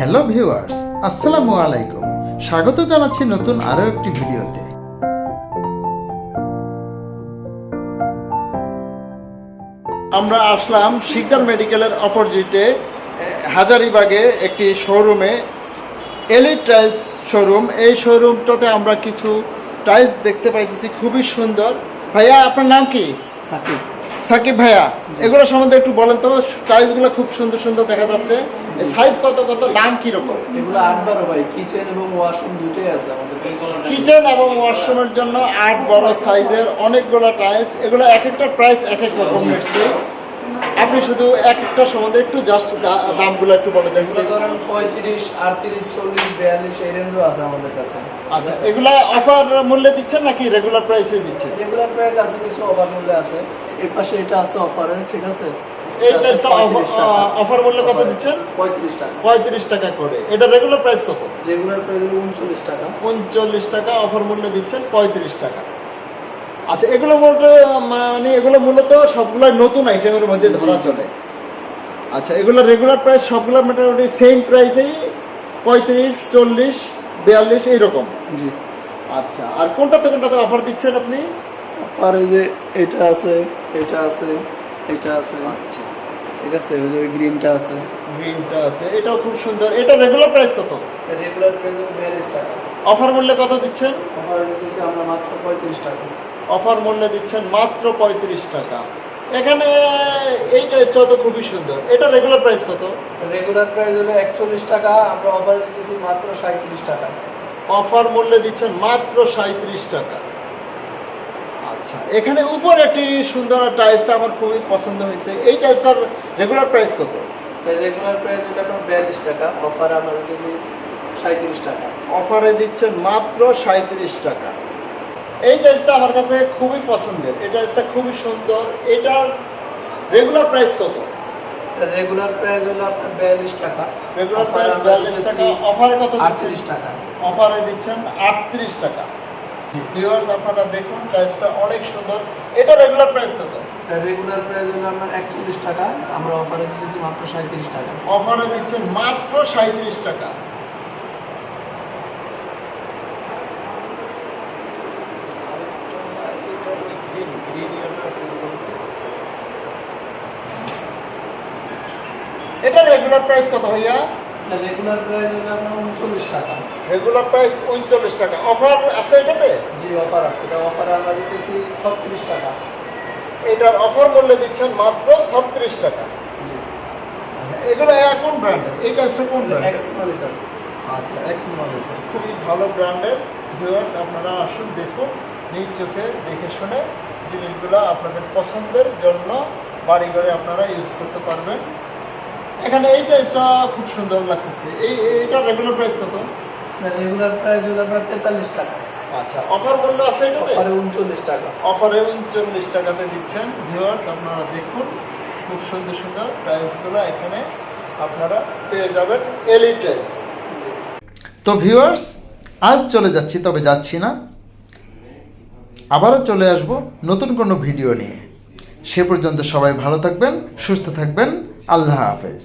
Hello viewers, আসসালামু আলাইকুম। স্বাগত জানাচ্ছি নতুন আরও একটি ভিডিওতে। আমরা আসলাম শিকদার মেডিকেলের অপোজিটে হাজারীবাগে একটি শোরুমে, এলিট টাইলস শোরুম। এই শোরুমটাতে আমরা কিছু টাইলস দেখতে পাইতেছি, খুবই সুন্দর। ভাইয়া, আপনার নাম কি? সাকিব। সাকিব ভাইয়া, এগুলো সম্বন্ধে একটু বলেন তো। টাইলসগুলো খুব সুন্দর সুন্দর দেখা যাচ্ছে। সাইজ কত কত, দাম কিরকম? এগুলো 8-12 ভাই, কিচেন এবং ওয়াশরুম দুটোই আছে আমাদের কাছে। কিচেন এবং ওয়াশরুমের জন্য 8 বড় সাইজের অনেকগুলো টাইলস। এগুলো এক একটা প্রাইস এক এক রকম নিচ্ছে। আপনি শুধু এক একটা সম্বন্ধে একটু জাস্ট দামগুলো একটু বলে দেন। ধরেন 35, 38, 40, 42 এই রেঞ্জও আছে আমাদের কাছে। আচ্ছা, এগুলা অফার মূল্যে দিচ্ছেন নাকি রেগুলার প্রাইসে দিচ্ছেন? রেগুলার প্রাইস আছে, কিছু অফার মূল্যে আছে। এই পাশে এটা আছে অফারে, ঠিক আছে? এই টাইলসটা অফার মূল্যে কত দিচ্ছেন? 35 টাকা। 35 টাকা করে। এটা রেগুলার প্রাইস কত? রেগুলার প্রাইস 39 টাকা। 39 টাকা অফার মূল্যে দিচ্ছেন 35 টাকা। আচ্ছা, এগুলো মানে এগুলো মূলত সবগুলো নতুন আইটেমের মধ্যে ধরা চলে। আচ্ছা, এগুলো রেগুলার প্রাইস সবগুলো মোটামুটি সেম প্রাইসেই 35, 40, 42 এইরকম। জি। আচ্ছা, আর কোনটাতে অফার দিচ্ছেন আপনি? অফার এই যে এটা আছে, এটা আছে, এটা আছে। আচ্ছা, ঠিক আছে, ওই যে গ্রিনটা আছে। গ্রিনটা আছে, এটাও খুব সুন্দর। এটা রেগুলার প্রাইস কত? রেগুলার প্রাইস 42 টাকা। অফার মূল্যে কত দিচ্ছেন? অফার দিচ্ছি আমরা মাত্র 35 টাকা। অফার মূল্যে দিচ্ছেন মাত্র 35 টাকা। এখানে এই টাইপটা তো খুবই সুন্দর। এটা রেগুলার প্রাইস কত? রেগুলার প্রাইস হলো 41 টাকা, আমরা অফার দিতেছি মাত্র 37 টাকা। অফার মূল্যে দিচ্ছেন মাত্র 37 টাকা। আচ্ছা, এখানে উপর একটি সুন্দর টাইলসটা আমার খুবই পছন্দ হয়েছে। এই টাইলসটার রেগুলার প্রাইস কত? রেগুলার প্রাইস হলো আপনার 42 টাকা, অফার আমরা দিতেছি 37 টাকা। অফারে দিচ্ছেন মাত্র 37 টাকা। এই টাইলসটা আমার কাছে খুবই পছন্দের। এই টাইলসটা খুবই সুন্দর। এটার রেগুলার প্রাইস কত? রেগুলার প্রাইস হলো আপনার 42 টাকা। রেগুলার প্রাইস 42 টাকা। অফারে কত? 38 টাকা। অফারে দিচ্ছেন 38 টাকা। ভিউয়ার্স, আপনারা দেখুন টাইলসটা অনেক সুন্দর। এটা রেগুলার প্রাইস কত? রেগুলার প্রাইস হলো আপনার 41 টাকা, আমরা অফারে দিতেছি মাত্র 37 টাকা। অফারে দিচ্ছেন মাত্র 37 টাকা। এটা রেগুলার প্রাইস কত ভাইয়া? রেগুলার প্রাইস হলো আপনার 39 টাকা। রেগুলার প্রাইস 39 টাকা। অফার আছে এটাতে? জি, অফার আছে। এটা অফারে আমরা দিতেছি 36 টাকা। এটার অফার মূল্যে দিচ্ছেন মাত্র 36 টাকা। জি। এগুলো কোন ব্র্যান্ডের? এই টাইলসটা কোন ব্র্যান্ডের? এক্সপ্লোরেশন। আচ্ছা, এক্সপ্লোরেশন খুবই ভালো ব্র্যান্ডের। ভিউয়ার্স, আপনারা আসুন, দেখুন, নিজ চোখে দেখে শুনে জিনিসগুলো আপনাদের পছন্দের জন্য বাড়িঘরে আপনারা ইউজ করতে পারবেন। এখানে এই টাইলসটা খুব সুন্দর লাগতেছে। এইটা রেগুলার প্রাইস কত? রেগুলার প্রাইস হলো আপনার 43 টাকা। আচ্ছা, অফার মূল্য আছে এটাতে? অফারে 39 টাকা। অফারে 39 টাকাতে দিচ্ছেন। ভিউয়ার্স, আপনারা দেখুন, খুব সুন্দর সুন্দর টাইলসগুলো এখানে আপনারা পেয়ে যাবেন এলিট টাইলস। তো ভিউয়ার্স, আজ চলে যাচ্ছি, তবে যাচ্ছি না, আবারও চলে আসব নতুন কোনো ভিডিও নিয়ে। সে পর্যন্ত সবাই ভালো থাকবেন, সুস্থ থাকবেন। আল্লাহ হাফেজ।